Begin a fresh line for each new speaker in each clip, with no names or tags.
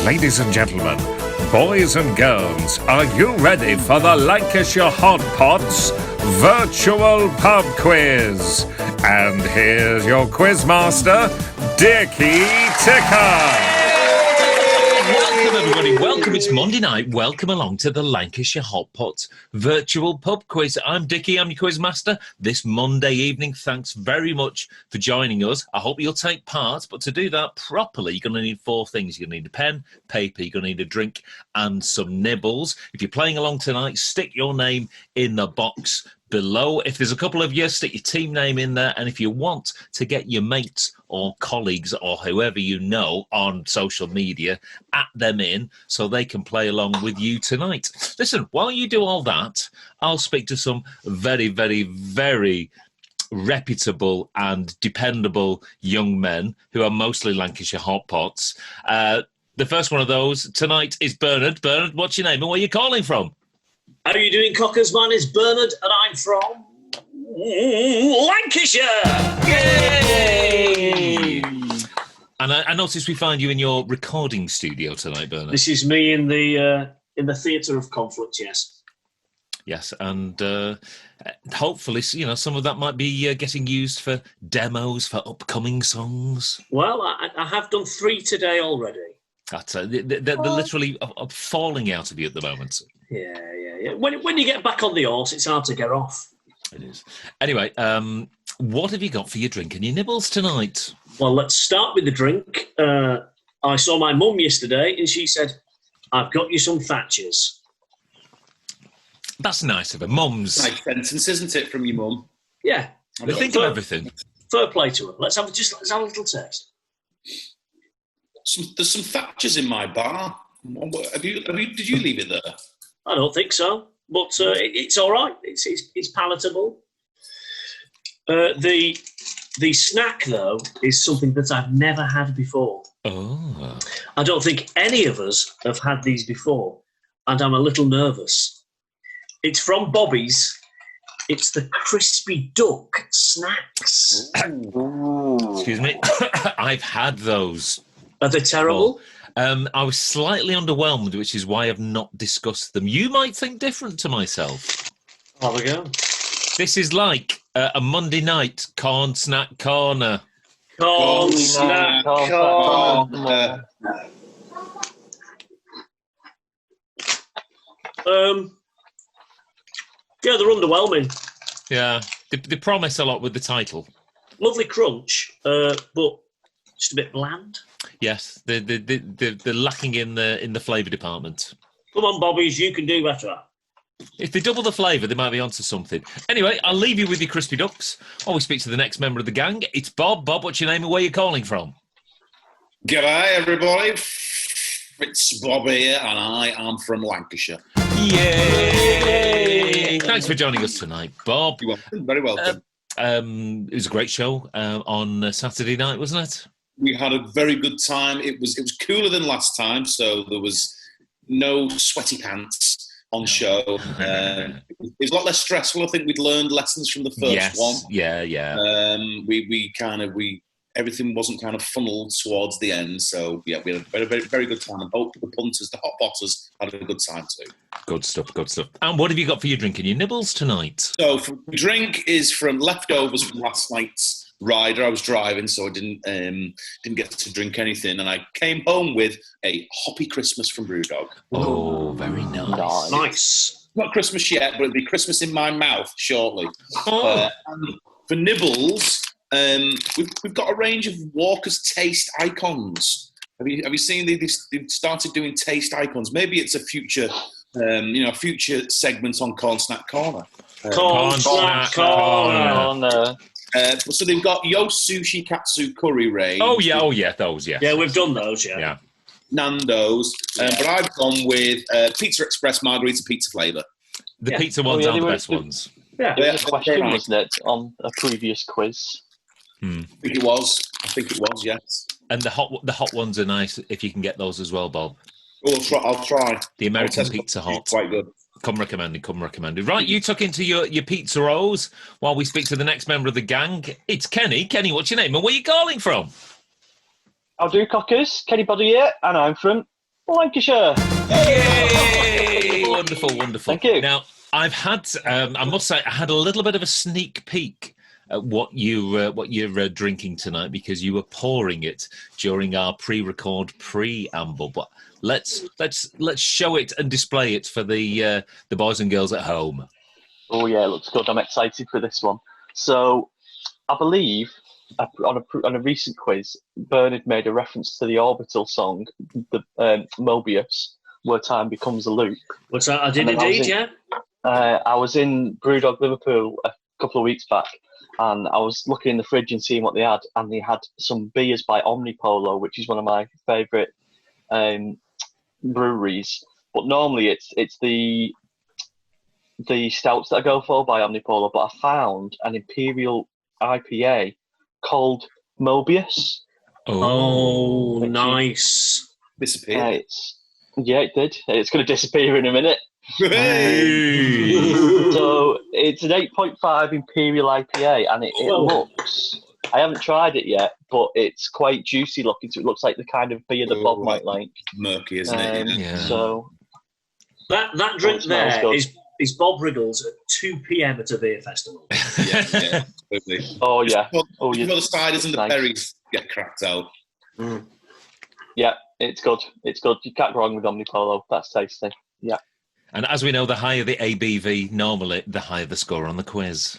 Ladies and gentlemen, boys and girls, are you ready for the Lancashire Hotpots virtual pub quiz? And here's your quizmaster, Dickie Ticker.
Welcome, everybody. Welcome. It's Monday night. Welcome along to the Lancashire Hotpots virtual pub quiz. I'm Dickie. I'm your quizmaster this Monday evening. Thanks very much for joining us. I hope you'll take part, but to do that properly, you're going to need four things. You're going to need a pen, paper, you're going to need a drink, and some nibbles. If you're playing along tonight, stick your name in the box below. If there's a couple of you, stick your team name in there. And if you want to get your mates or colleagues or whoever you know on social media, at them in so they can play along with you tonight. Listen, while you do all that, I'll speak to some very, very, very reputable and dependable young men who are mostly Lancashire Hotpots. The first one of those tonight is Bernard. Bernard, what's your name and where are you calling from?
How are you doing, Cockers? My name's Bernard, and I'm from Lancashire.
Yay! And I noticed we find you in your recording studio tonight, Bernard.
This is me in the theatre of conflict. Yes.
Yes, and hopefully, you know, some of that might be getting used for demos for upcoming songs.
Well, I have done 3 today already.
That's they're literally falling out of you at the moment.
Yeah. When you get back on the horse, it's hard to get off.
It is. Anyway, what have you got for your drink and your nibbles tonight?
Well, let's start with the drink. I saw my mum yesterday, and she said, "I've got you some Thatchers."
That's nice of her. Mums.
Nice sentence, isn't it, from your mum?
Yeah.
They think of everything.
Fair play to her. Let's have a little taste.
There's some Thatchers in my bar. Did you leave it there?
I don't think so, but it's all right. It's palatable. The snack, though, is something that I've never had before.
Oh.
I don't think any of us have had these before, and I'm a little nervous. It's from Bobby's. It's the crispy duck snacks.
Excuse me. I've had those.
Are they terrible?
I was slightly underwhelmed, which is why I've not discussed them. You might think different to myself.
There we go.
This is like a Monday night corn snack corner.
Corn snack corner. Yeah, they're underwhelming.
Yeah, they promise a lot with the title.
Lovely crunch, but just a bit bland.
Yes, they're lacking in the flavour department.
Come on, Bobbies, you can do better.
If they double the flavour, they might be onto something. Anyway, I'll leave you with your crispy ducks. While we speak to the next member of the gang, it's Bob. Bob, what's your name and where are you calling from?
G'day, everybody. It's Bob here, and I am from Lancashire.
Yay! Thanks for joining us tonight, Bob.
You're welcome. Very welcome.
It was a great show on Saturday night, wasn't it?
We had a very good time. It was cooler than last time, so there was no sweaty pants on show. It was a lot less stressful. I think we'd learned lessons from the first one.
Yeah.
Everything wasn't kind of funneled towards the end. So yeah, we had a very, very, very good time. And hope the punters, the Hotpotters, had a good time too.
Good stuff. And what have you got for your drink and your nibbles tonight?
So the drink is from leftovers from last night's rider. I was driving, so I didn't get to drink anything, and I came home with a hoppy Christmas from Brewdog.
Oh, very nice.
Nice.
Not Christmas yet, but it'll be Christmas in my mouth shortly.
Oh.
And for nibbles, we've got a range of Walker's Taste icons. Have you seen they've started doing taste icons? Maybe it's a future segment on Corn Snack Corner.
Corn Snack Corner.
So they've got Yo Sushi Katsu Curry range.
Oh yeah, those, yeah.
Yeah, we've done those, yeah.
Nando's. But I've gone with Pizza Express Margarita Pizza flavour.
The pizza ones are the best ones.
Yeah.
There was a question, wasn't it, on a previous quiz?
I think it was, yes.
And the hot ones are nice if you can get those as well, Bob.
Oh, I'll try.
The American Pizza Hot.
Quite good.
Come recommended. Right, you tuck into your pizza rolls while we speak to the next member of the gang. It's Kenny. Kenny, what's your name and where are you calling from?
I'll do, Cockers. Kenny Body here, and I'm from Lancashire.
Yay! Wonderful, wonderful.
Thank you.
Now, I've had, I must say, I had a little bit of a sneak peek at what you're drinking tonight because you were pouring it during our pre-record preamble. But let's show it and display it for the boys and girls at home.
Oh yeah, it looks good. I'm excited for this one. So, I believe on a recent quiz, Bernard made a reference to the Orbital song, the Mobius, where time becomes a loop.
What's that? I did indeed, yeah.
I was in Brewdog Liverpool a couple of weeks back, and I was looking in the fridge and seeing what they had, and they had some beers by Omnipolo, which is one of my favourite breweries. But normally it's the stouts that I go for by Omnipolo, but I found an Imperial IPA called Mobius.
Oh, nice.
Disappeared.
Yeah, it did. It's going to disappear in a minute.
Hey!
So it's an 8.5 Imperial IPA, and it looks... I haven't tried it yet, but it's quite juicy looking. So it looks like the kind of beer that Bob might like.
Murky, isn't it?
Yeah.
So
That drink there is Bob Riggles at 2 p.m. at a beer festival.
Yeah, absolutely.
Oh yeah.
Before the ciders and the berries get cracked out.
Mm. Yeah, it's good. It's good. You can't go wrong with Omnipolo. That's tasty. Yeah.
And as we know, the higher the ABV, normally, the higher the score on the quiz.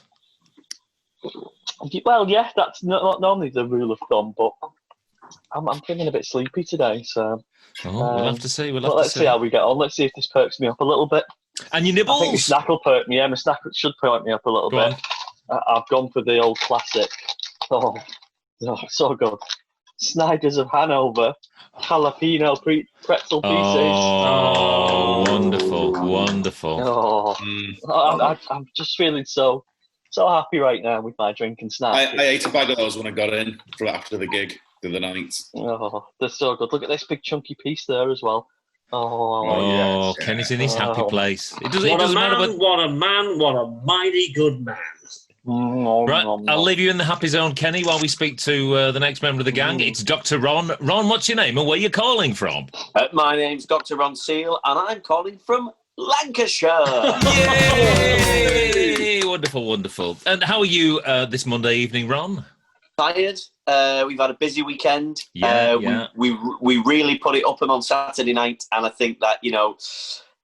Well, yeah, that's not normally the rule of thumb, but I'm feeling a bit sleepy today, so...
we'll have to see.
Let's see how we get on. Let's see if this perks me up a little bit.
And your nibbles?
I think the snack will perk me. Yeah, my snack should perk me up a little bit. I've gone for the old classic. Oh, so good. Snyder's of Hanover, jalapeno pretzel pieces.
Oh, wonderful, wonderful.
Oh, I'm just feeling so happy right now with my drink and snack.
I ate a bag of those when I got in for after the gig the other night.
Oh, they're so good. Look at this big chunky piece there as well.
Oh, yes. Kenny's in his happy place. It doesn't matter.
What a man, what a mighty good man.
Right, I'll leave you in the happy zone, Kenny, while we speak to the next member of the gang. It's Dr. Ron. Ron, what's your name and where are you calling from?
My name's Dr. Ron Seal, and I'm calling from Lancashire.
Yay! Wonderful, wonderful. And how are you this Monday evening, Ron?
Tired. We've had a busy weekend.
Yeah.
We really put it up on Saturday night, and I think that,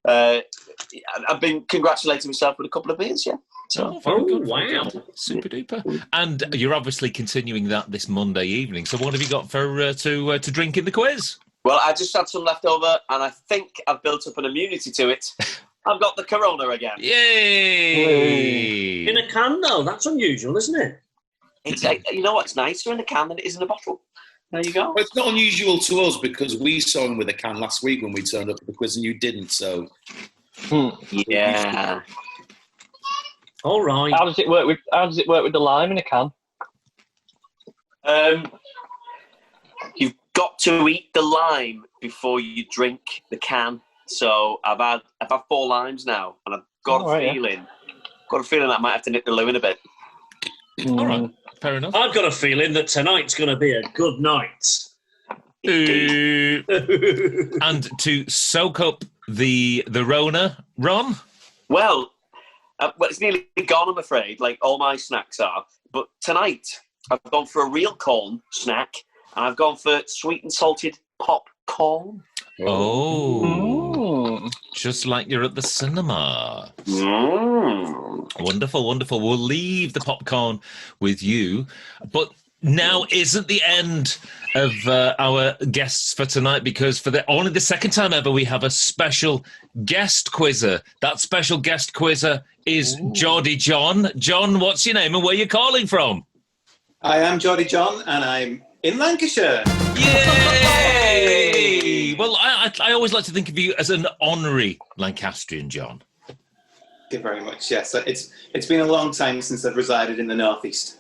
I've been congratulating myself with a couple of beers, yeah.
So, very good.
Wow.
Super duper. And you're obviously continuing that this Monday evening. So what have you got for to drink in the quiz?
Well, I just had some left over, and I think I've built up an immunity to it. I've got the Corona again.
Yay!
In a can, though. That's unusual, isn't it?
It's you know what's nicer in a can than it is in a bottle. There you go.
Well, it's not unusual to us because we saw him with a can last week when we turned up at the quiz and you didn't, so...
Yeah.
All right.
How does it work with the lime in a can?
You've got to eat the lime before you drink the can. So I've had 4 limes now, and I've got a feeling I might have to nip the loo in a bit.
All right, fair enough.
I've got a feeling that tonight's going to be a good night.
And to soak up the Rona, Ron?
Well, it's nearly gone, I'm afraid, like all my snacks are. But tonight, I've gone for a real corn snack, and I've gone for sweet and salted popcorn.
Oh, just like you're at the cinema. Wonderful, wonderful. We'll leave the popcorn with you. But now isn't the end of our guests for tonight, because for only the second time ever, we have a special guest quizzer. That special guest quizzer is Geordie John. John, what's your name and where are you calling from?
I am Geordie John, and I'm in Lancashire.
Yay! Well, I always like to think of you as an honorary Lancastrian, John.
Thank you very much. Yes, it's been a long time since I've resided in the northeast.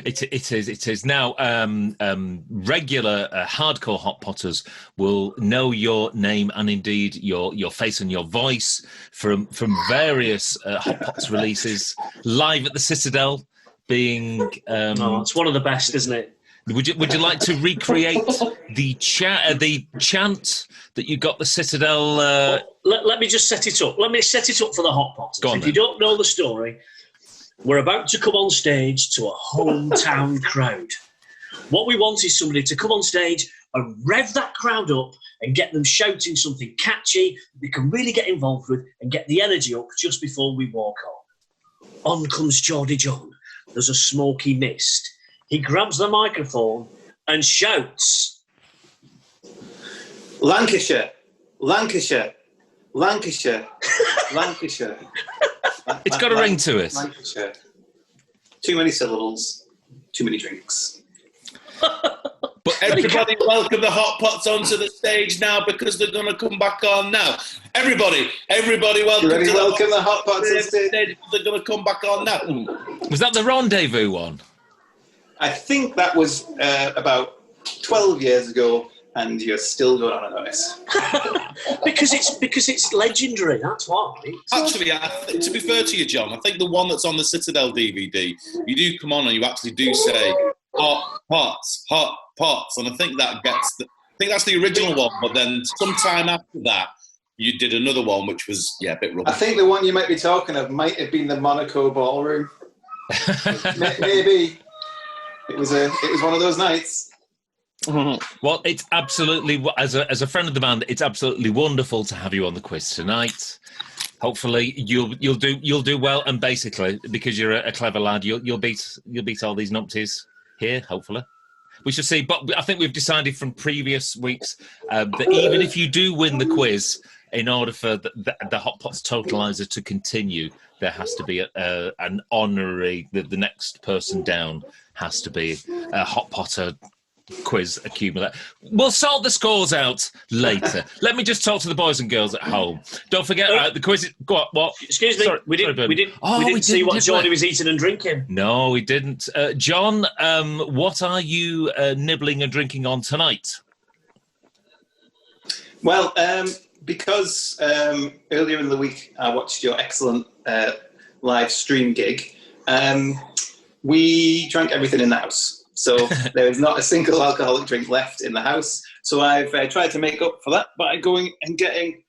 It is. Now, regular hardcore Hotpotters will know your name and indeed your face and your voice from various Hotpots releases live at the Citadel. Being
it's one of the best, isn't it?
Would you like to recreate the chant that you got the Citadel?
Let me just set it up. Let me set it up for the Hotpotters.
Go on,
if
then.
you don't know the story, we're about to come on stage to a hometown crowd. What we want is somebody to come on stage and rev that crowd up and get them shouting something catchy they can really get involved with and get the energy up just before we walk on. On comes Geordie John. There's a smoky mist. He grabs the microphone and shouts,
Lancashire, Lancashire, Lancashire, Lancashire.
It's got a ring to it.
Lancashire. Too many syllables, too many drinks.
But everybody welcome the Hotpots onto the stage now because they're going to come back on now. Everybody welcome
the Hotpots on stage.
They're going to come back on now.
Was that the rendezvous one?
I think that was about 12 years ago, and you're still going on about it.
because it's legendary. That's why.
Actually, to be fair to you, John, I think the one that's on the Citadel DVD, you do come on and you actually do say hot pots, and I think that gets. I think that's the original one, but then sometime after that, you did another one, which was a bit rubbish.
I think the one you might be talking of might have been the Monaco Ballroom. Maybe it was one of those nights.
Well, it's absolutely, as a friend of the band, it's absolutely wonderful to have you on the quiz tonight. Hopefully, you'll do well, and basically, because you're a clever lad, you'll beat all these numpties here. Hopefully, we shall see. But I think we've decided from previous weeks that even if you do win the quiz, in order for the Hotpots totalizer to continue, there has to be an honorary. The next person down has to be a Hot Potter quiz accumulator. We'll sort the scores out later. Let me just talk to the boys and girls at home. Don't forget the quiz. Go on, what?
Excuse me.
Sorry,
we didn't see what Geordie was eating and drinking.
No, we didn't. John, what are you nibbling and drinking on tonight?
Well, because earlier in the week I watched your excellent live stream gig, we drank everything in the house. So there is not a single alcoholic drink left in the house. So I've tried to make up for that by going and getting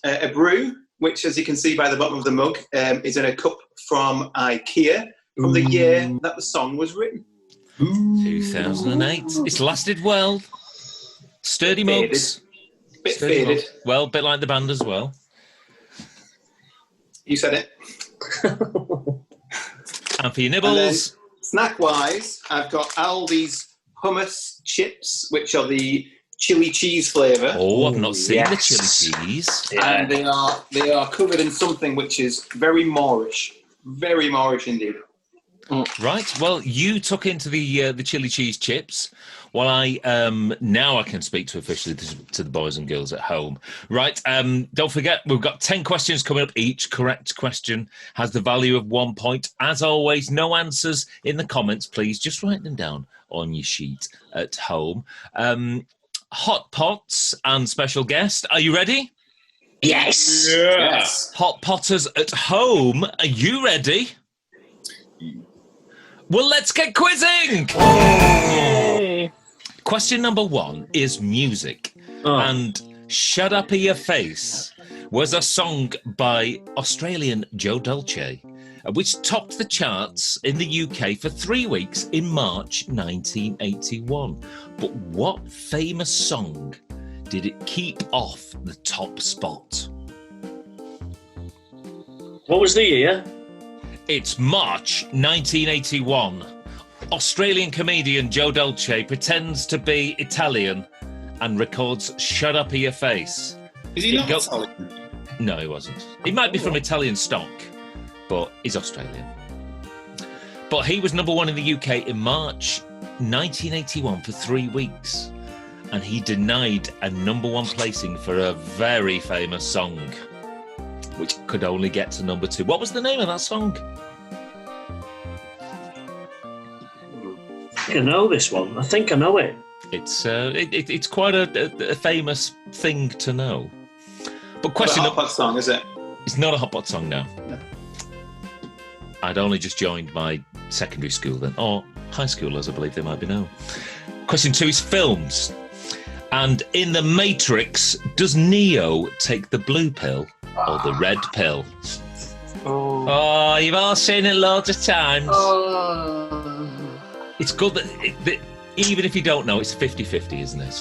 a brew, which, as you can see by the bottom of the mug, is in a cup from IKEA from the year that the song was written.
2008. It's lasted well. Sturdy mugs.
Bit faded.
Well, a bit like the band as well.
You said it.
And for your nibbles.
Snack-wise, I've got Aldi's hummus chips, which are the chili cheese flavour.
Oh, I've not seen the chili cheese.
Yeah. And they are covered in something which is very Moorish indeed.
Right. Well, you took into the chili cheese chips, while I now I can speak to officially to the boys and girls at home. Right. Don't forget, we've got 10 questions coming up. Each correct question has the value of 1 point. As always, no answers in the comments. Please just write them down on your sheet at home. Hot Pots and special guest. Are you ready?
Yes.
Yes.
Hot Potters at home. Are you ready? Well, let's get quizzing! Oh. Question number 1 is music. And Shut Up in Your Face was a song by Australian Joe Dolce, which topped the charts in the UK for 3 weeks in March 1981. But what famous song did it keep off the top spot?
What was the year?
It's March 1981. Australian comedian Joe Dolce pretends to be Italian and records Shut Up in Your Face.
Is he not Italian?
No, he wasn't. He might be from Italian stock, but he's Australian. But he was number 1 in the UK in March 1981 for 3 weeks. And he denied a number 1 placing for a very famous song, which could only get to number 2. What was the name of that song?
I think I know this one. I think I know it.
It's quite a famous thing to know. But question
Not a Hot Pot song, is it?
It's not a Hot Pot song now. No. I'd only just joined my secondary school then, or high school as I believe they might be now. Question 2 is films. And in The Matrix, does Neo take the blue pill or the red pill? Oh, you've all seen it loads of times. It's good that even if you don't know, it's 50-50, isn't it?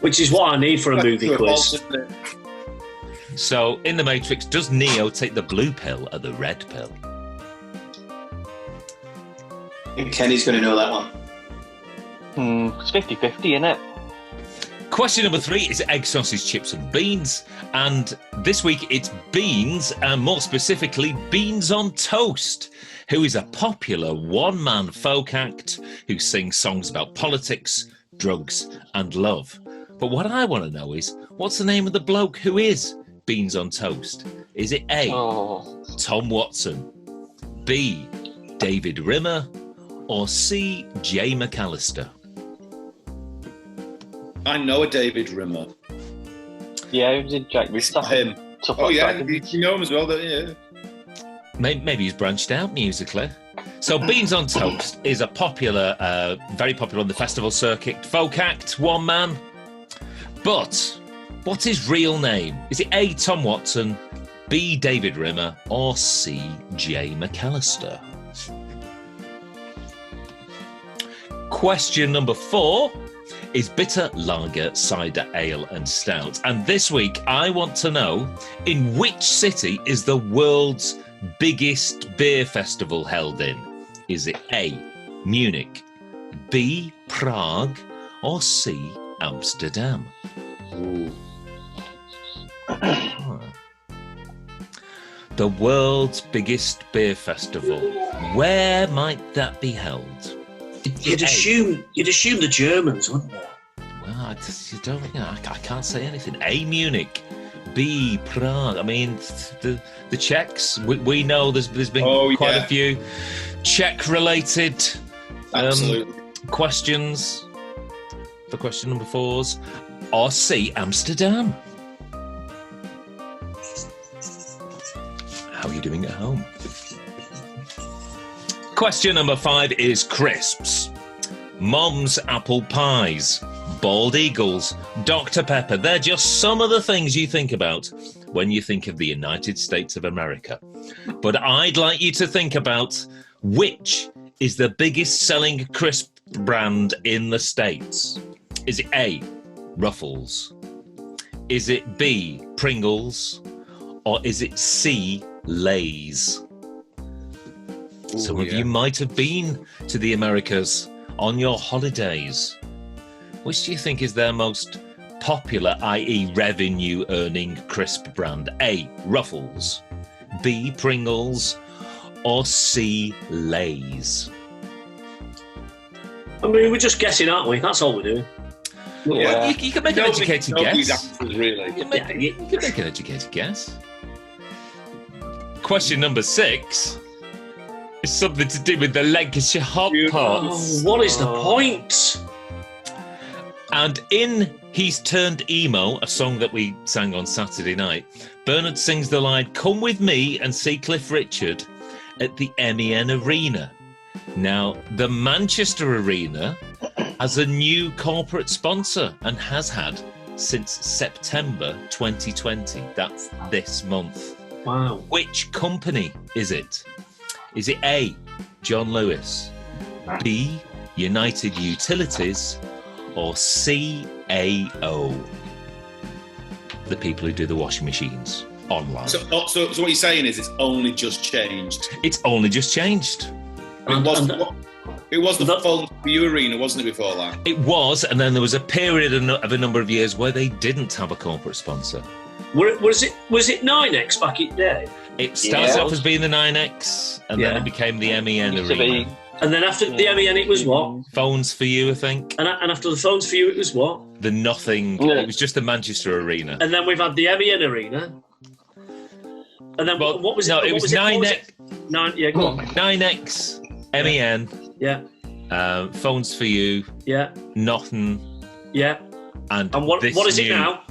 Which is what I need for a movie quiz.
So, in The Matrix, does Neo take the blue pill or the red pill?
I think Kenny's going to know that one.
It's 50-50, isn't it?
Question number 3 is egg, sausage, chips and beans. And this week it's beans, and more specifically, Beans on Toast, who is a popular one-man folk act who sings songs about politics, drugs and love. But what I want to know is, what's the name of the bloke who is Beans on Toast? Is it A, Tom Watson, B, David Rimmer, or C, Jay McAllister?
I know a David Rimmer.
Yeah, he was in Jack.
It's not him. Oh, yeah, you know him as well, don't you?
Maybe he's branched out musically. So Beans on Toast is a popular, very popular on the festival circuit, folk act, one man. But what's his real name? Is it A, Tom Watson, B, David Rimmer, or C, Jay McAllister? Question number 4 is bitter lager, cider, ale and stout. And this week I want to know, in which city is the world's biggest beer festival held in? Is it A, Munich, B, Prague, or C, Amsterdam? The world's biggest beer festival. Where might that be held?
You'd assume the Germans, wouldn't you?
Well, I can't say anything. A, Munich, B, Prague. I mean, the Czechs. We know there's been quite a few Czech-related questions for question number 4s. Or C, Amsterdam. How are you doing at home? Question number 5 is crisps. Mom's apple pies, bald eagles, Dr. Pepper. They're just some of the things you think about when you think of the United States of America. But I'd like you to think about which is the biggest selling crisp brand in the States. Is it A, Ruffles? Is it B, Pringles? Or is it C, Lay's? Some of you might have been to the Americas on your holidays. Which do you think is their most popular, i.e. revenue-earning crisp brand? A, Ruffles, B, Pringles, or C, Lay's?
I mean, we're just guessing, aren't we? That's all we're doing.
Yeah. Well, you can make an educated guess.
Answers, really.
You can make an educated guess. Question number 6 is something to do with the Lancashire Hotpots.
Oh, what is the point?
And in He's Turned Emo, a song that we sang on Saturday night, Bernard sings the line, "Come with me and see Cliff Richard at the MEN Arena." Now, the Manchester Arena has a new corporate sponsor and has had since September 2020. That's this month.
Wow.
Which company is it? Is it A, John Lewis, B, United Utilities, or C, AO? The people who do the washing machines online.
So what you're saying is it's only just changed?
It's only just changed.
It was the Phones for You Arena, wasn't it, before that?
It was, and then there was a period of a number of years where they didn't have a corporate sponsor.
Was it 9X back in the day?
It started off as being the 9X, and then it became the MEN Arena.
And then after the MEN, it was what?
Phones for You, I think.
And after the Phones for You, it was what?
The Nothing. Yeah. It was just the Manchester Arena.
And then we've had the MEN Arena. And then what was it?
No, it was 9X.
Yeah, go on.
9X, MEN.
Yeah.
Phones for You.
Yeah.
Nothing.
Yeah.
And
what is it now?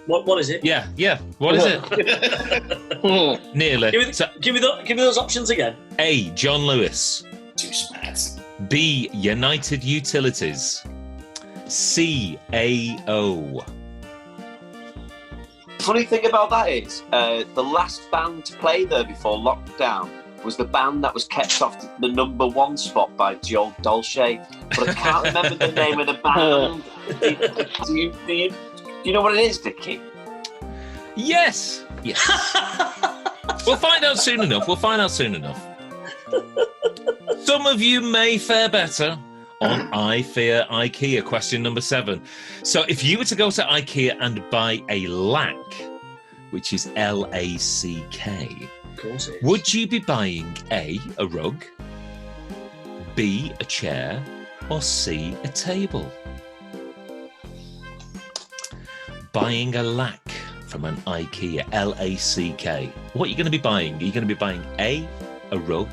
What is it?
Yeah. What is it? Nearly.
Give me those options again.
A,
John Lewis.
Too smart.
B, United Utilities. CAO?
Funny thing about that is, the last band to play there before lockdown was the band that was kept off the number 1 spot by Joe Dolce, but I can't remember the name of the band. Do you know what it is, Dickie?
Yes. We'll find out soon enough. Some of you may fare better on I Fear IKEA, question number 7. So if you were to go to IKEA and buy a lack, which is LACK,
Of course it is.
would you be buying A, a rug, B, a chair, or C, a table? Buying a lack from an IKEA, LACK. What are you going to be buying? Are you going to be buying A, a rug,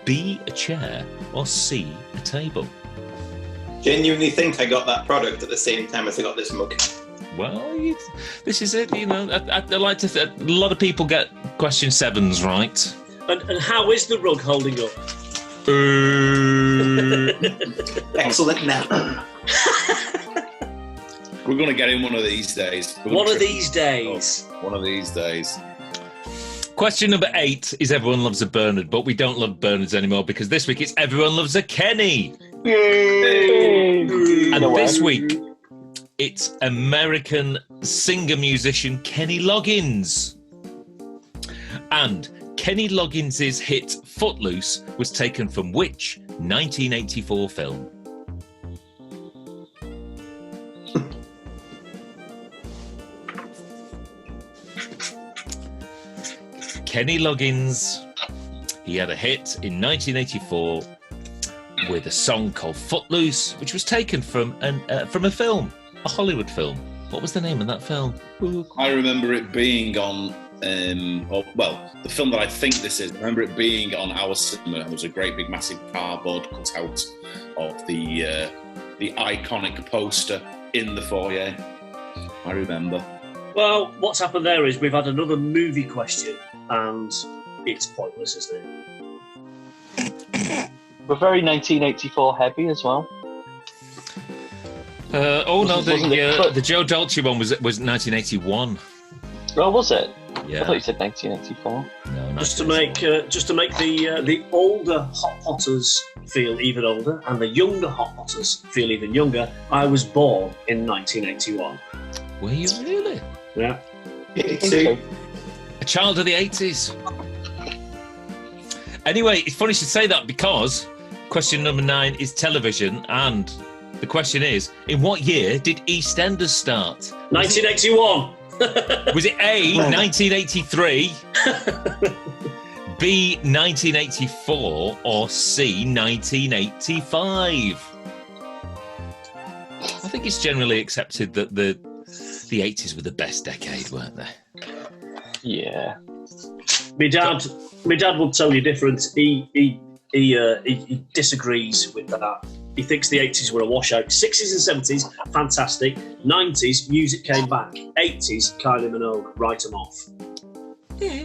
B, a chair, or C, a table?
Genuinely think I got that product at the same time as I got this mug.
Well, this is it. You know, I like to. A lot of people get question 7s right.
And how is the rug holding up?
Excellent now.
We're going to get in one of these days.
One of these days.
One of these days.
Question number 8 is everyone loves a Bernard, but we don't love Bernards anymore because this week it's everyone loves a Kenny.
Yay!
And this week it's American singer-musician Kenny Loggins. And Kenny Loggins' hit Footloose was taken from which 1984 film? Kenny Loggins, he had a hit in 1984 with a song called Footloose, which was taken from a film, a Hollywood film. What was the name of that film?
I remember it being on, the film that I think this is, I remember it being on our cinema. There was a great big massive cardboard cut out of the iconic poster in the foyer. I remember.
Well, what's happened there is we've had another movie question, and it's pointless, isn't it?
We're very 1984 heavy as well.
The Joe Dolce one was 1981.
Oh, was it?
Yeah.
I thought you said 1984.
No,
Just to make the older Hotpotters feel even older, and the younger Hotpotters feel even younger, I was born in 1981.
Were you really?
Yeah.
82.
A child of the 80s. Anyway, it's funny you should say that because question number 9 is television, and the question is, in what year did EastEnders start?
1981.
Was it A, 1983, B, 1984, or C, 1985? I think it's generally accepted that the 80s were the best decade, weren't they?
Yeah.
My dad will tell you different. He disagrees with that. He thinks the 80s were a washout. 60s and 70s, fantastic. 90s, music came back. 80s, Kylie Minogue, write them off.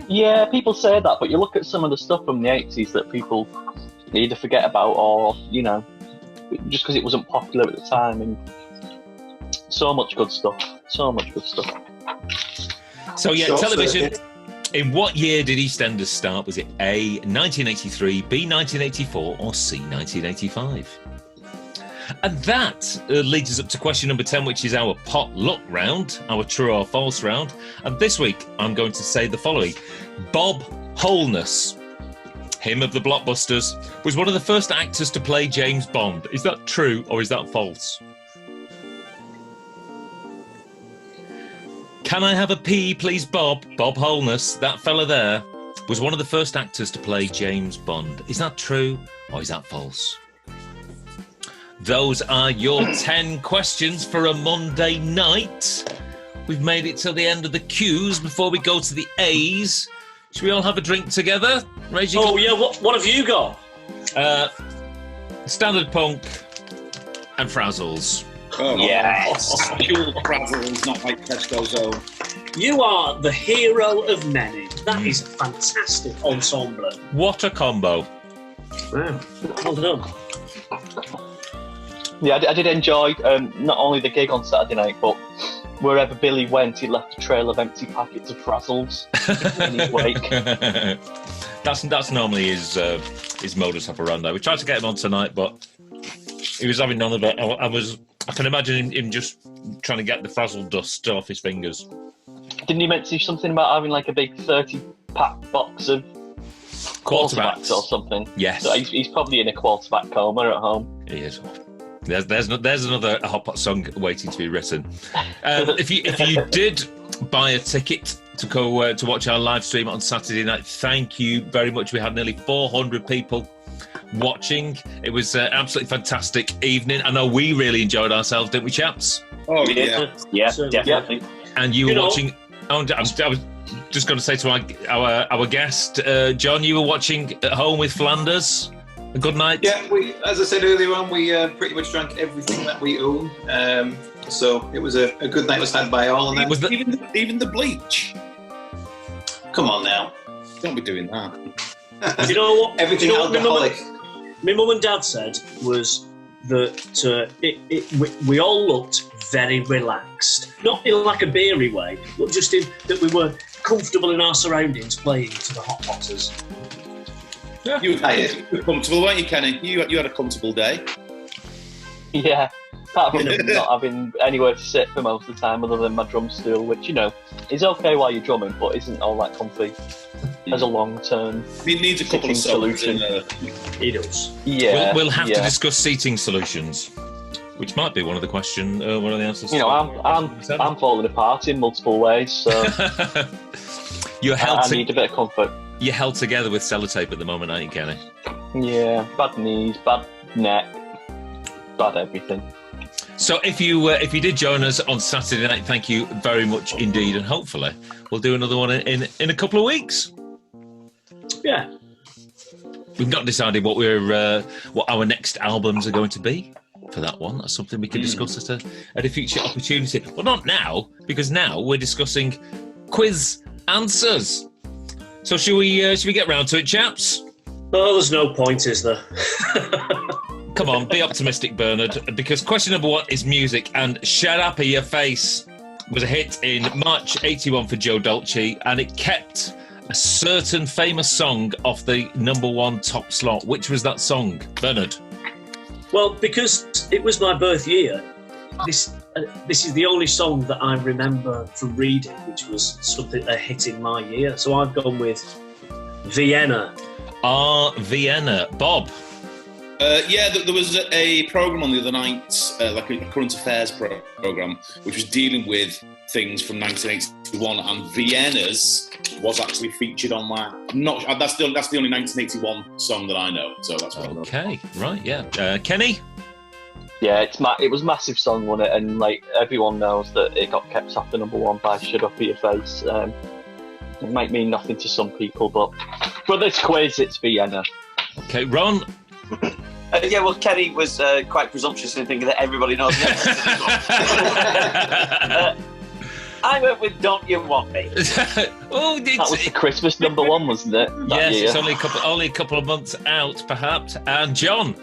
Yeah, people say that, but you look at some of the stuff from the 80s that people either forget about or, just because it wasn't popular at the time. And so much good stuff. So
yeah, television. In what year did EastEnders start? Was it A, 1983, B, 1984, or C, 1985? And that leads us up to question number 10, which is our potluck round, our true or false round. And this week, I'm going to say the following. Bob Holness, him of the Blockbusters, was one of the first actors to play James Bond. Is that true or is that false? Can I have a P, please, Bob? Bob Holness, that fella there, was one of the first actors to play James Bond. Is that true or is that false? Those are your 10 questions for a Monday night. We've made it till the end of the Q's before we go to the A's. Should we all have a drink together?
What have you got?
Standard Punk and Frazzles.
Oh,
Yes.
Actual Frazzles, not like Tesco's own.
You are the hero of many. That is a fantastic ensemble.
What a combo.
Wow, well done.
Yeah, I did enjoy not only the gig on Saturday night, but wherever Billy went, he left a trail of empty packets of Frazzles in his wake.
That's normally his modus operandi. We tried to get him on tonight, but he was having none of it. I can imagine him just trying to get the Frazzle dust off his fingers.
Didn't he mention something about having like a big 30-pack box of quarterbacks or something?
Yes.
So he's probably in a quarterback coma at home.
He is. There's another Hotpot song waiting to be written. If you did buy a ticket to go to watch our live stream on Saturday night, thank you very much. We had nearly 400 people watching. It was an absolutely fantastic evening. I know we really enjoyed ourselves, didn't we, chaps?
Oh, yeah.
Yeah, definitely.
And you were watching... I was just going to say to our guest, John, you were watching at home with Flanders. A good night?
Yeah, as I said earlier on, we pretty much drank everything that we own. So it was a good night was had by all. And then
Even the bleach.
Come on now.
Don't be doing that.
You know what?
Everything alcoholic.
My mum and dad said was that we all looked very relaxed. Not in like a beery way, but just in that we were comfortable in our surroundings playing to the Hotpotters.
Yeah. You were comfortable, weren't you, Kenny? You had a comfortable day.
Yeah, apart from not having anywhere to sit for most of the time other than my drum stool, which, is okay while you're drumming, but isn't all that comfy as a long-term
It needs a couple of
solution.
It does.
Yeah,
We'll have to discuss seating solutions, which might be one of the answers.
I'm falling apart in multiple ways, so I need a bit of comfort.
You're held together with sellotape at the moment, aren't you, Kenny?
Yeah, bad knees, bad neck, bad everything.
So if you did join us on Saturday night, thank you very much indeed, and hopefully we'll do another one in a couple of weeks.
Yeah.
We've not decided what our next albums are going to be for that one. That's something we can discuss at a future opportunity. Well, not now, because now we're discussing quiz answers. So should we get round to it, chaps?
Oh, there's no point, is there?
Come on, be optimistic, Bernard, because question number 1 is music, and Shut Up Your Face was a hit in March 81 for Joe Dolce, and it kept a certain famous song off the number 1 top slot. Which was that song, Bernard?
Well, because it was my birth year, this is the only song that I remember from reading, which was a hit in my year. So I've gone with Vienna.
Vienna. Bob?
There was a programme on the other night, like a current affairs programme, which was dealing with things from 1981, and Vienna's was actually featured on that. That's the only 1981 song that I know, so that's what I know.
Okay, right, yeah. Kenny?
Yeah, it was a massive song, wasn't it? And like everyone knows that it got kept after number 1 by Shut Up Your Face. It might mean nothing to some people, but for this quiz, it's Vienna.
Okay, Ron?
Well, Kenny was quite presumptuous in thinking that everybody knows the answer. I went with Don't You Want Me.
That was the Christmas number 1, wasn't it?
Yes, year. It's only a couple of months out, perhaps. And John?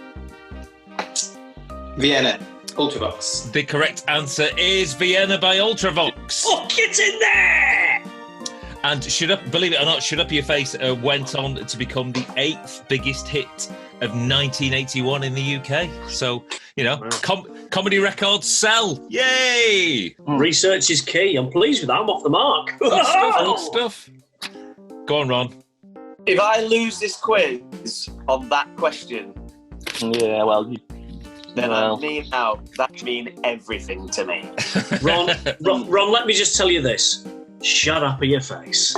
Vienna, ULTRAVOX.
The correct answer is Vienna by ULTRAVOX.
Oh, get in there!
And believe it or not, Shut Up Your Face went on to become the 8th biggest hit of 1981 in the UK. So, comedy records sell. Yay!
Research is key. I'm pleased with that. I'm off the mark.
Good stuff. Go on, Ron.
If I lose this quiz on that question,
yeah, well,
that mean everything to me.
Ron, let me just tell you this. Shut up your face.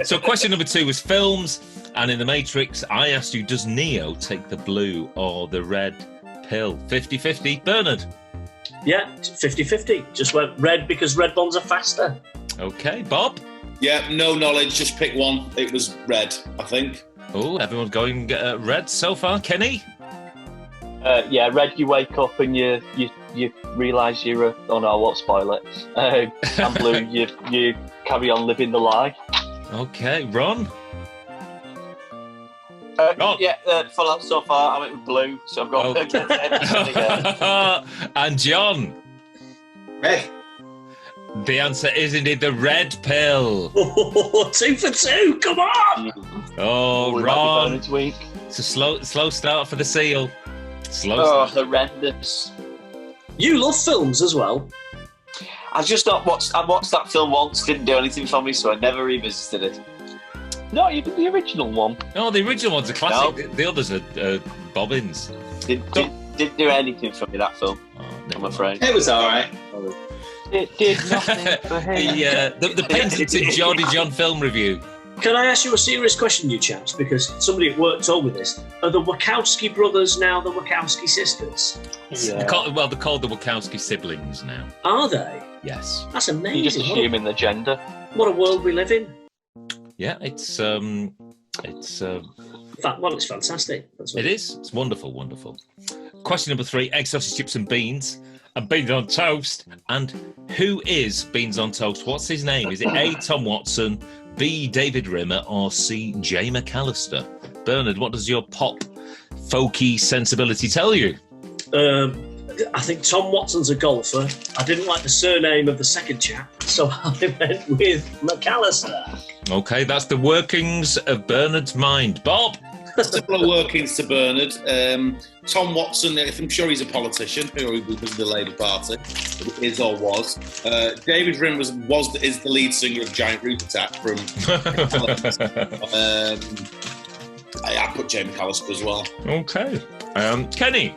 So question number 2 was films, and in The Matrix, I asked you, does Neo take the blue or the red pill? 50-50. Bernard?
Yeah, 50-50. Just went red because red bonds are faster.
Okay, Bob?
Yeah, no knowledge, just pick one. It was red, I think.
Oh, everyone's going red so far. Kenny?
Yeah, red, you wake up and you realise you're I won't spoil it. And blue, you carry on living the lie.
Okay, Ron?
Full out so far. I went with blue, so I've got everything again.
And John?
Red.
The answer is indeed the red pill.
2 for 2, come on!
Oh, Ron. It's a slow start for the seal. Start.
Horrendous.
You love films as well.
I watched that film once, didn't do anything for me, so I never revisited it.
Not even the original one.
No, the original one's a classic. No. The others are bobbins.
Didn't do anything for me, that film. I'm afraid.
It was all right.
It did nothing for him.
The patented Geordie John film review.
Can I ask you a serious question, you chaps? Because somebody at work told me this. Are the Wachowski brothers now the Wachowski sisters?
Yeah.
They're called the Wachowski siblings now.
Are they?
Yes.
That's amazing.
You're just assuming the gender.
What a world we live in.
Yeah, it's
fantastic.
It is. It's wonderful, wonderful. Question number 3, egg, sausage, chips and beans. And beans on toast. And who is Beans on Toast? What's his name? Is it A, Tom Watson, B, David Rimmer, or C, Jay McAllister? Bernard, what does your pop folky sensibility tell you?
I think Tom Watson's a golfer. I didn't like the surname of the second chap, so I went with McAllister.
Okay, that's the workings of Bernard's mind. Bob?
Similar workings to Bernard. Tom Watson, I'm sure he's a politician, or he was in the Labour Party, is or was. David Rim is the lead singer of Giant Roof Attack from... I put Jay McAllister as well.
Okay. Kenny?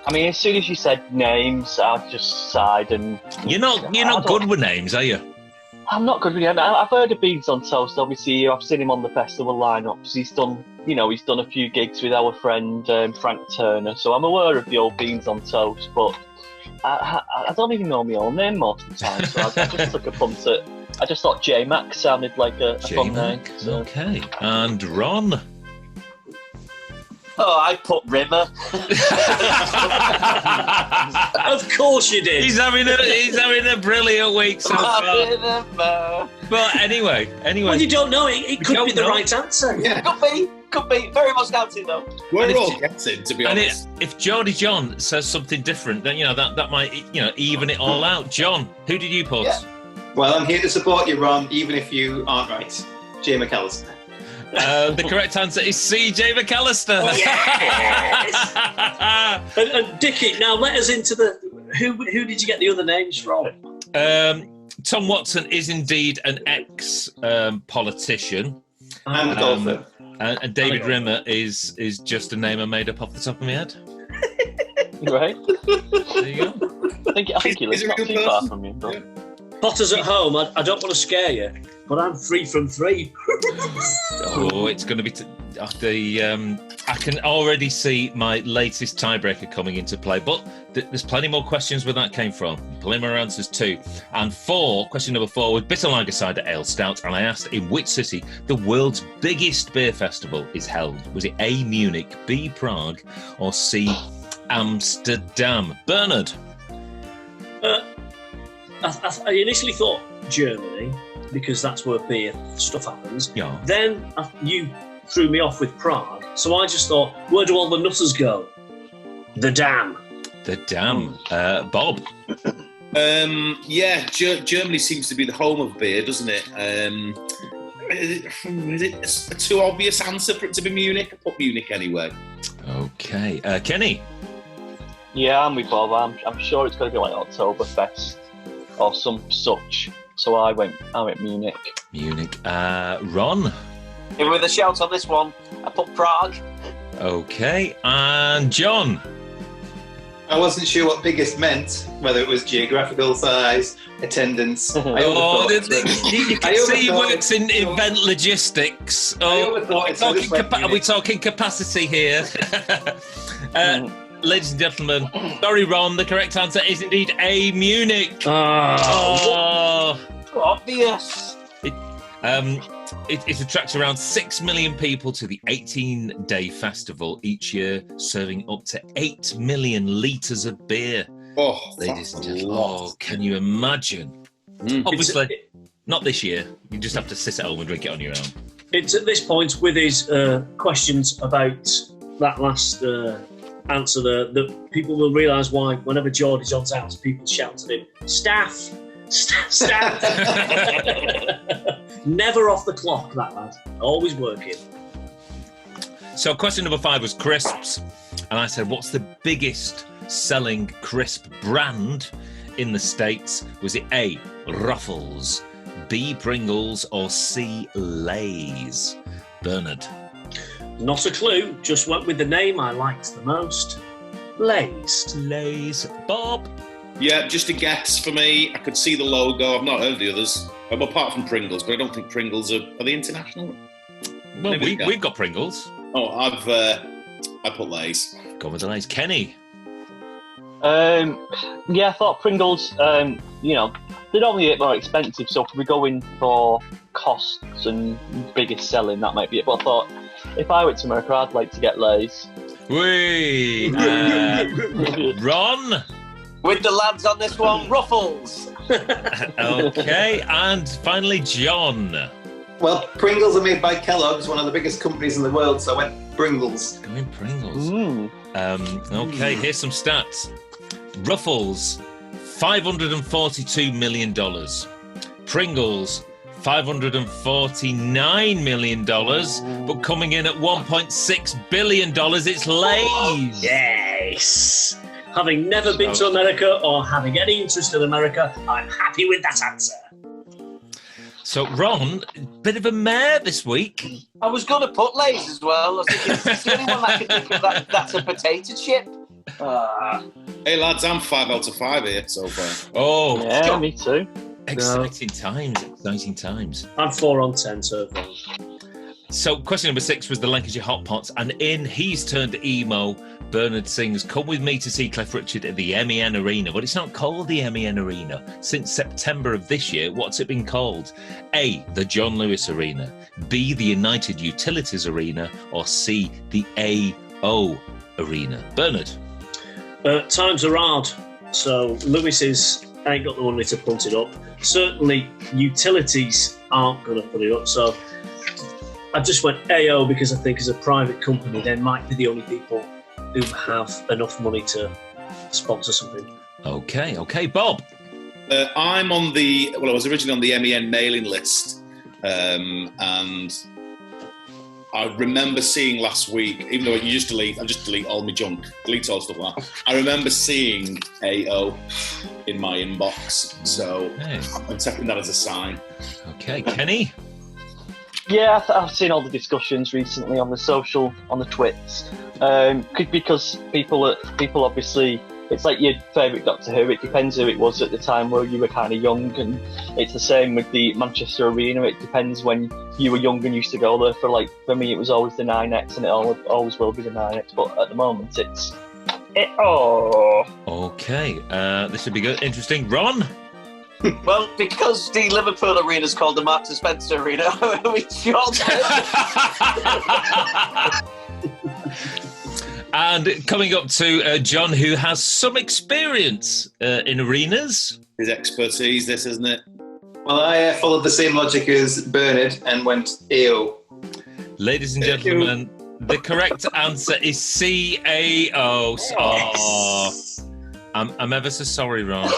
I mean, as soon as you said names, I just sighed and...
You're not good with names, are you?
I'm not good with names. I've heard of Beans on Toast, obviously. I've seen him on the festival lineups. He's done a few gigs with our friend Frank Turner, so I'm aware of the old Beans on Toast, but I don't even know my own name most of the time, so I just took a punt at... I just thought J-Mac sounded like a fun name. So.
Okay. And Ron?
Oh, I put Rimmer.
Of course you did.
He's having a brilliant week so far. But anyway.
Well, you don't know. It could be the right answer.
Yeah. Could be. Very much doubting though.
We're all guessing, to be honest.
And if Geordie John says something different, then that might even it all out. John, who did you put?
Yeah. Well, I'm here to support you, Ron, even if you aren't right. Jay McAllister.
The correct answer is C. Jay McAllister.
Oh, yes. and Dickie, now let us into the... Who did you get the other names from?
Tom Watson is indeed an ex-politician.
And a golfer.
And David Rimmer is just a name I made up off the top of my head.
Right.
There you go.
I think he lives not too far from you. But...
Potters at home, I don't want to scare you, but I'm 3 from 3.
Oh, it's going to be... I can already see my latest tiebreaker coming into play, but there's plenty more questions where that came from. Plenty more answers too. And question number 4 was Bitter Lager Cider Ale Stout, and I asked in which city the world's biggest beer festival is held. Was it A, Munich, B, Prague, or C, Amsterdam? Bernard?
I initially thought Germany, because that's where beer stuff happens.
Yeah.
Then you threw me off with Prague, so I just thought, where do all the nutters go? The Dam.
The Dam. Bob?
Germany seems to be the home of beer, doesn't it? Is it a too obvious answer for it to be Munich? I put Munich anyway.
Okay. Kenny?
Yeah, I'm with Bob. I'm sure it's going to be like Oktoberfest or some such. So I went Munich.
Munich. Ron?
With a shout on this one, I put Prague.
Okay. And John?
I wasn't sure what biggest meant, whether it was geographical size, attendance.
You can see he works in event logistics. Are we talking capacity here? Ladies and gentlemen, sorry, Ron, the correct answer is indeed A, Munich.
Obvious.
It attracts around 6 million people to the 18-day festival each year, serving up to 8 million litres of beer.
Oh,
ladies and gentlemen, can you imagine? Obviously, not this year. You just have to sit at home and drink it on your own.
It's at this point with his questions about that last answer there that people will realise why whenever Geordie John's out, people shout at him, staff. Never off the clock, that lad. Always working.
So question number 5 was crisps. And I said, what's the biggest selling crisp brand in the States? Was it A, Ruffles, B, Pringles, or C, Lay's? Bernard.
Not a clue, just went with the name I liked the most. Lay's.
Lay's. Bob.
Yeah, just a guess for me. I could see the logo. I've not heard the others, apart from Pringles, but I don't think Pringles are they international?
Well, we've got Pringles.
Oh, I put Lay's.
Go with the Lay's. Kenny.
Yeah, I thought Pringles, you know, they're normally a bit more expensive, so if we're going for costs and biggest selling, that might be it. But I thought, if I went to America, I'd like to get Lay's.
Whee! Ron?
With the lads on this one, Ruffles.
Okay, and finally, John.
Well, Pringles are made by Kellogg's, one of the biggest companies in the world, so I went Pringles.
Going Pringles. Okay, here's some stats. Ruffles, $542 million. Pringles, $549 million. But coming in at $1.6 billion, it's Lay's.
Yes. Having never been to America or having any interest in America, I'm happy with that answer.
So, Ron, bit of a mare this week.
I was going to put Lay's as well. I was thinking, it's the only one I could think of that's a potato chip.
Hey lads, I'm 5 out of 5 here so far.
Oh,
Yeah, me too.
exciting times.
I'm 4 on 10 so far.
So, question number 6 was the Lancashire Hotpots, and in He's Turned Emo, Bernard sings "Come With Me to See Cliff Richard at the MEN Arena," but it's not called the MEN Arena. Since September of this year, what's it been called? A, the John Lewis Arena, B, the United Utilities Arena, or C, the AO Arena? Bernard.
Times are hard, so Lewis's ain't got the money to put it up. Certainly, utilities aren't going to put it up, so I just went AO because I think as a private company, they might be the only people who have enough money to sponsor something.
Okay, Bob.
I was originally on the MEN mailing list, and I remember seeing last week, even though I just delete all my junk, delete all stuff like that. I remember seeing AO in my inbox, so I'm taking that as a sign.
Okay, Kenny.
Yeah, I've seen all the discussions recently on the twits. Because people obviously, it's like your favourite Doctor Who. It depends who it was at the time where you were kind of young, and it's the same with the Manchester Arena. It depends when you were young and used to go there. For me, it was always the 9X, and it always will be the 9X. But at the moment, it's
Okay, this should be good. Interesting, Ron.
Well, because the Liverpool Arena is called the Marks and Spencer Arena, we short
And coming up to John, who has some experience in arenas.
His expertise, this, isn't it?
Well, I followed the same logic as Bernard and went AO.
Ladies and gentlemen, the correct answer is CAO. Oh, I'm ever so sorry, Ron.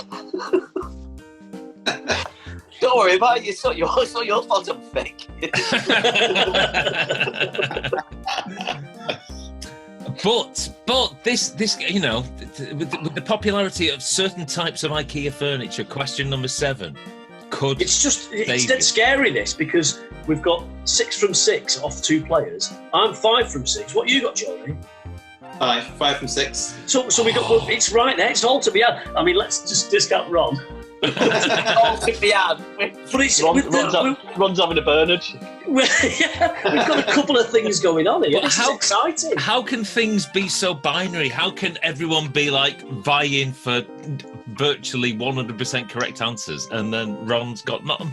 Don't worry about it. It's not your fault I'm fake.
But this you know, with the popularity of certain types of IKEA furniture, question number 7 could.
It's dead scary, this, because we've got 6 from 6 off 2 players. I'm 5 from 6. What you got, Johnny?
5 from 6.
So we got. Well, it's right there. It's all to be had. I mean, let's just discount Ron.
All to be had.
But it's
Ron's having a Bernard.
We've got a couple of things going on here. This is exciting.
How can things be so binary? How can everyone be like vying for virtually 100% correct answers, and then Ron's got none?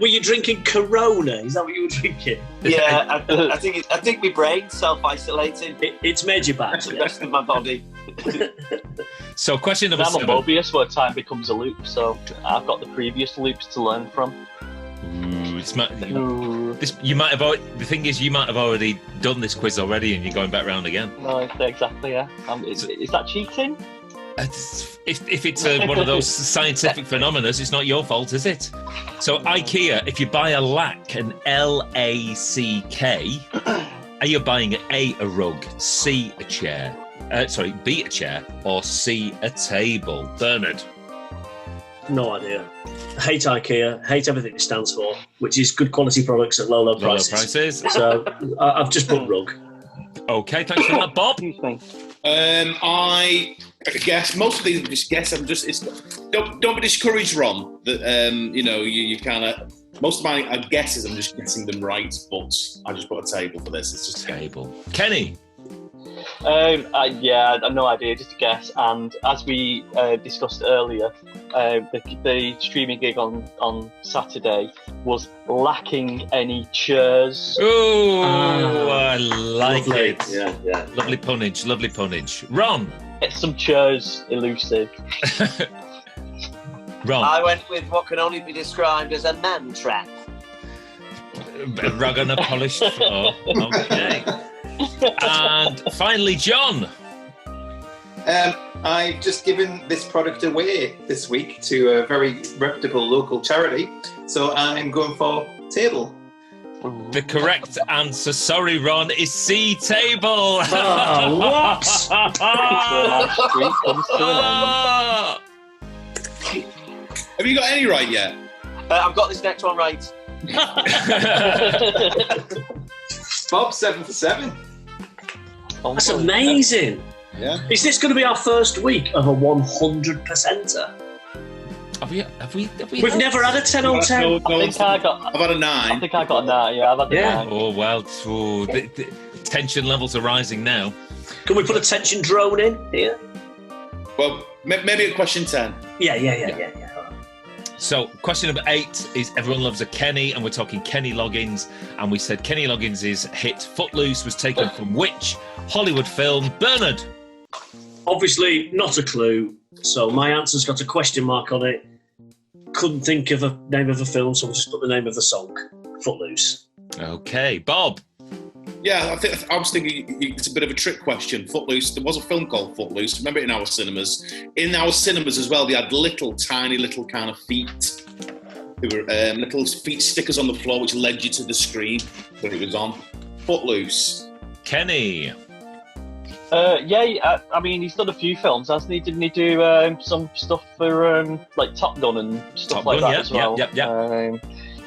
Were you drinking Corona? Is that what you were drinking?
Yeah, I think my brain's self-isolating.
It's made you bad.
The rest of my body.
So, question number 7.
I'm a Mobius where time becomes a loop, so I've got the previous loops to learn from.
You might have. The thing is, you might have already done this quiz already, and you're going back round again.
No, exactly. Yeah. Is that cheating?
If it's one of those scientific phenomena, it's not your fault, is it? So IKEA, if you buy a lack, an LACK, are you buying A, a rug, C, a chair? B, a chair, or C, a table? Bernard.
No idea. Hate IKEA, hate everything it stands for, which is good quality products at low prices. So I've just put rug.
Okay, thanks for that, Bob.
I guess most of these just guess. Don't be discouraged, Ron. That you kind of most of my guesses. I'm just guessing them right, but I just put a table for this. It's just
table. Kenny.
I have no idea, just a guess. And as we discussed earlier, the streaming gig on Saturday was lacking any chairs.
Oh, I like
lovely.
it.
Yeah.
Lovely punnage. Ron.
Get some chairs elusive.
Ron.
I went with what can only be described as a man trap.
A rug on a polished floor. Okay. And finally, John.
I've just given this product away this week to a very reputable local charity, so I'm going for table.
The correct answer, sorry, Ron, is C, table.
Oh, what?
Have you got any right yet?
I've got this next one right.
Bob, 7 for 7.
That's amazing.
Yeah.
Is this going to be our first week of a 100%er?
Have we
We've never had a 10 on 10.
No,
I've had a 9.
I
think I got a 9, yeah. I've had a 9.
Oh, well, the tension levels are rising now.
Can we put a tension drone in here?
Well, maybe at question 10.
Yeah.
So, question number 8 is everyone loves a Kenny, and we're talking Kenny Loggins. And we said Kenny Loggins' hit Footloose was taken from which Hollywood film? Bernard.
Obviously, not a clue. So my answer's got a question mark on it. Couldn't think of a name of a film, so we'll just put the name of the song, Footloose.
Okay, Bob.
Yeah, I was thinking it's a bit of a trick question. Footloose. There was a film called Footloose. Remember it in our cinemas. In our cinemas as well, they had tiny little kind of feet. There were little feet stickers on the floor which led you to the screen when it was on. Footloose.
Kenny.
I mean, he's done a few films, hasn't he? Didn't he do some stuff for like Top Gun and stuff like that as well?
Yeah.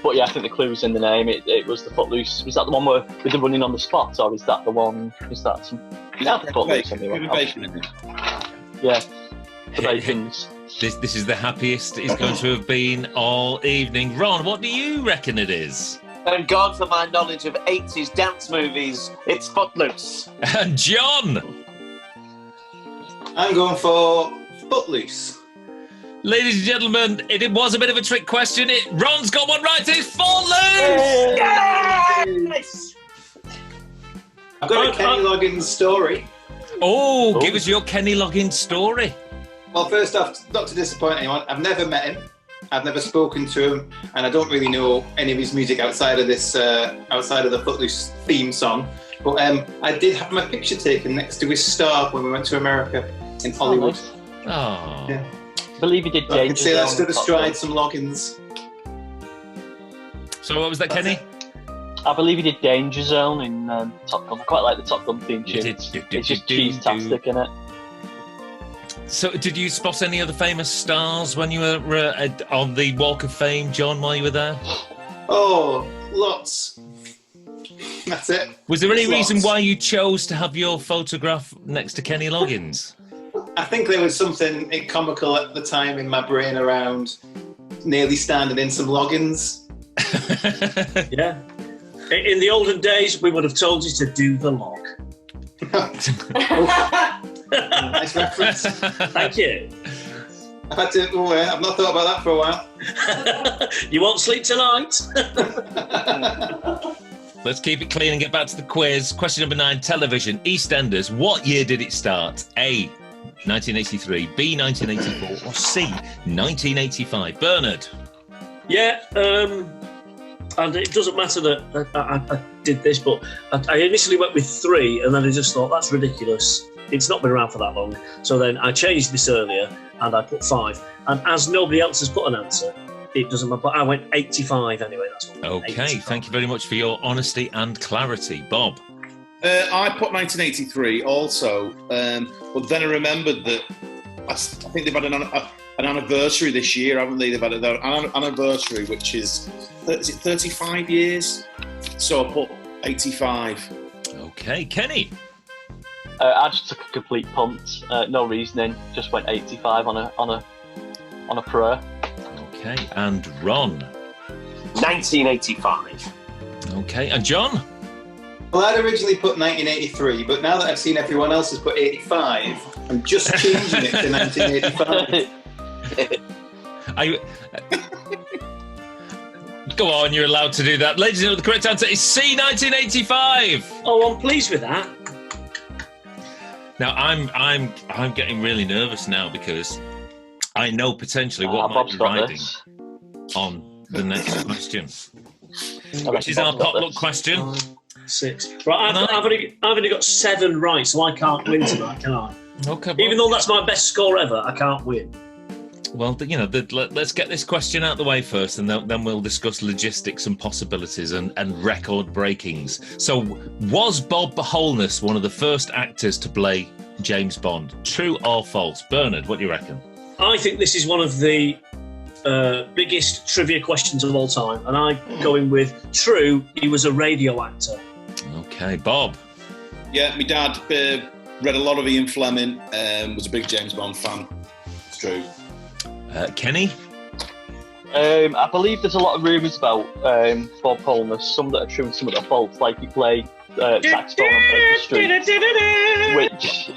But yeah, I think the clue was in the name. It was the Footloose. Was that the one where with the running on the spot, or is that the one? Is that some? Yeah, Footloose anyway. Yeah, the Bacons.
This is the happiest it's going to have been all evening. Ron, what do you reckon it is?
And God, for my knowledge of 80s dance movies, it's Footloose.
And John!
I'm going for Footloose.
Ladies and gentlemen, it was a bit of a trick question. Ron's got one right. It's Footloose!
Yes!
I've got a Kenny Loggins story.
Oh, give us your Kenny Loggins story.
Well, first off, not to disappoint anyone, I've never met him. I've never spoken to him, and I don't really know any of his music outside of this, outside of the Footloose theme song. But I did have my picture taken next to his star when we went to America in Hollywood.
Oh.
Yeah.
I believe he did Danger
I can say that
Zone
stood astride some Loggins.
So what was that, Kenny?
I believe he did Danger Zone in Top Gun. I quite like the Top Gun theme tune. It's just cheese-tastic, isn't it?
So, did you spot any other famous stars when you were on the Walk of Fame, John, while you were there?
Oh, lots. That's it.
Was there any reason why you chose to have your photograph next to Kenny Loggins?
I think there was something comical at the time in my brain around nearly standing in some Loggins.
Yeah. In the olden days, we would have told you to do the log.
Nice reference.
Thank you.
I've not thought about that for a while.
You won't sleep tonight.
Let's keep it clean and get back to the quiz. Question number 9, television. EastEnders, what year did it start? A, 1983, B, 1984, or C, 1985? Bernard?
Yeah, And it doesn't matter that I did this, but I initially went with 3, and then I just thought, that's ridiculous. It's not been around for that long. So then I changed this earlier, and I put 5. And as nobody else has put an answer, it doesn't matter. But I went 85 anyway. That's what.
Okay,
85.
thank you very much for your honesty and clarity. Bob?
I put 1983 also, but then I remembered that I think they've had an anniversary this year, haven't they? They've had an anniversary, which is it 35 years? So I put 85.
Okay, Kenny?
I just took a complete punt, no reasoning, just went 85 on a prayer.
Okay, and Ron?
1985.
Okay, and John?
Well, I'd originally put 1983, but now that I've seen everyone else has put 85, I'm just changing it to 1985.
Go on, you're allowed to do that. Ladies and gentlemen, the correct answer is C, 1985.
Oh, I'm pleased with that.
Now, I'm getting really nervous now because I know potentially what might
Bob's
be
got
riding
this.
on the next question, which is our potluck question.
6. Right, I've only got 7 right, so I can't win tonight, can I?
Okay.
Even though that's my best score ever, I can't win.
Well, let's get this question out of the way first, and then we'll discuss logistics and possibilities and record breakings. So, was Bob Holness one of the first actors to play James Bond? True or false? Bernard, what do you reckon?
I think this is one of the biggest trivia questions of all time, and I'm going with true. He was a radio actor.
Okay, Bob.
Yeah, my dad read a lot of Ian Fleming, was a big James Bond fan. It's true.
Kenny?
I believe there's a lot of rumours about Bob Holness, some that are true and some that are false, like he played saxophone on Baker Street, which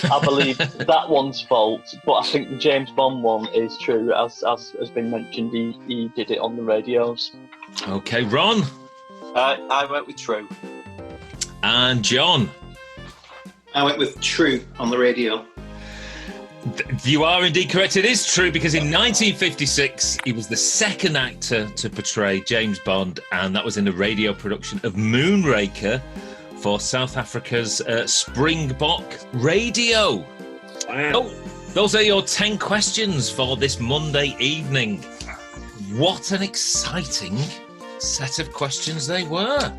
I believe that one's false, but I think the James Bond one is true, as has been mentioned, he did it on the radios.
Okay, Ron?
I went with true.
And John?
I went with true on the radio.
You are indeed correct. It is true because in 1956 he was the second actor to portray James Bond, and that was in a radio production of Moonraker for South Africa's Springbok Radio.
Wow.
Oh, those are your 10 questions for this Monday evening. What an exciting set of questions they were.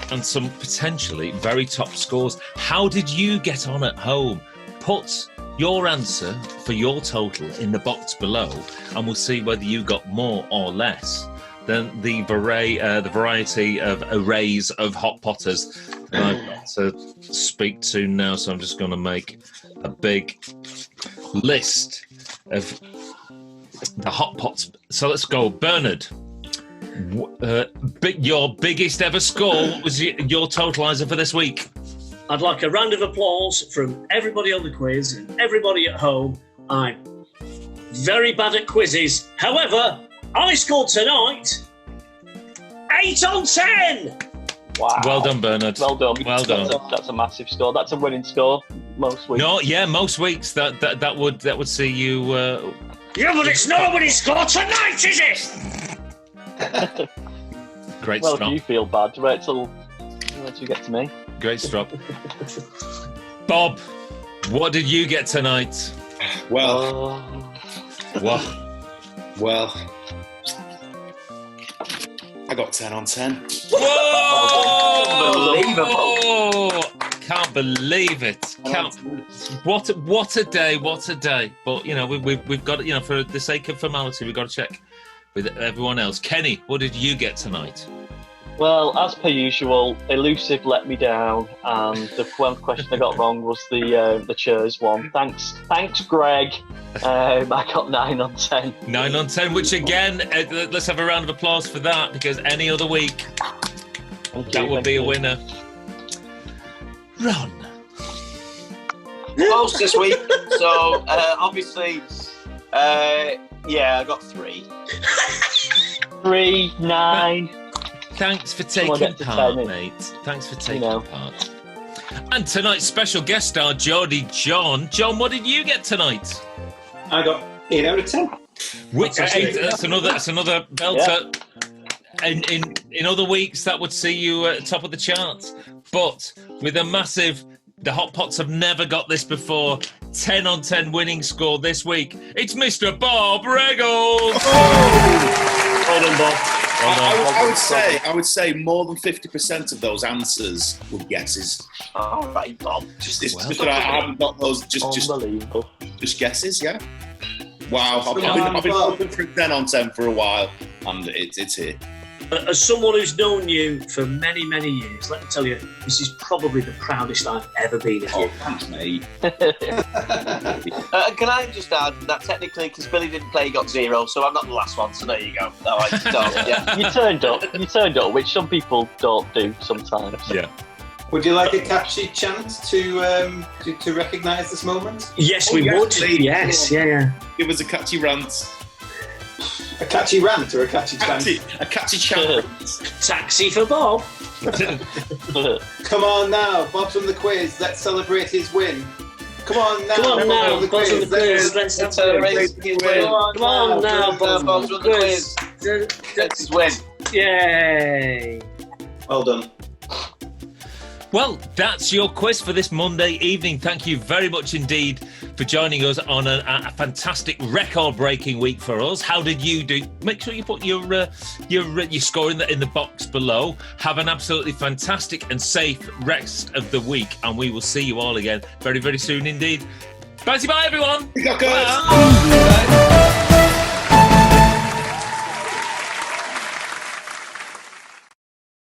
And some potentially very top scores. How did you get on at home? Put your answer for your total in the box below, and we'll see whether you got more or less than the variety of arrays of Hotpotters that I've got to speak to now. So I'm just going to make a big list of the Hotpots. So let's go, Bernard. Your biggest ever score, what was your totalizer for this week?
I'd like a round of applause from everybody on the quiz and everybody at home. I'm very bad at quizzes. However, I scored tonight 8 on 10.
Wow.
Well done, Bernard.
Well done.
Well done.
That's a massive score. That's a winning score most weeks.
No, yeah, most weeks that would see you.
Yeah, but it's nobody's score tonight, is it?
Great
well,
stop.
if you feel bad, wait till you get to me.
Great stop. Bob, what did you get tonight?
Well,
What?
I got 10 on 10.
Whoa!
Unbelievable.
Can't believe it. What a day! What a day! But we've got for the sake of formality, we've got to check with everyone else. Kenny, what did you get tonight?
Well, as per usual, Elusive let me down, and the one question I got wrong was the chairs one. Thanks, Greg. I got 9 on 10.
9 on 10, which again, let's have a round of applause for that, because any other week, that would be a winner. Ron.
Most this week, so obviously, I got 3.
3, 9.
Thanks for taking part, mate. Thanks for taking part. And tonight's special guest star, Geordie John. John, what did you get tonight?
I got 8 out of 10.
That's another belter. In other weeks, that would see you at the top of the charts. But with a massive, the Hotpots have never got this before. 10 on 10 winning score this week. It's Mr. Bob Reggles.
Well done, Bob.
I would say more than 50% of those answers were guesses.
All right, Bob.
Just that I haven't got those.
Unbelievable.
Just guesses, yeah. Wow, I've been hoping for 10 on 10 for a while, and it's here.
As someone who's known you for many, many years, let me tell you, this is probably the proudest I've ever been of you.
Oh, thanks, mate.
Can I just add that technically, because Billy didn't play, he got 0, so I'm not the last one, so there you go. All right, so, yeah.
You turned up, which some people don't do sometimes.
Yeah.
Would you like a catchy chant to recognise this moment?
Yes, we would.
Please.
Yes, yeah.
Give us a catchy rant.
A catchy rant or a catchy chant?
A catchy chant.
Taxi for Bob.
Come on now, Bob's on the quiz. Let's celebrate his win. Come on now,
Bob's on the quiz. Let's celebrate his win. Come on now, Bob's on the quiz.
That's his win.
Yay.
Well done.
Well, that's your quiz for this Monday evening. Thank you very much indeed for joining us on a fantastic record-breaking week for us. How did you do? Make sure you put your score in the box below. Have an absolutely fantastic and safe rest of the week, and we will see you all again very, very soon indeed. Bye, everyone.
Bye.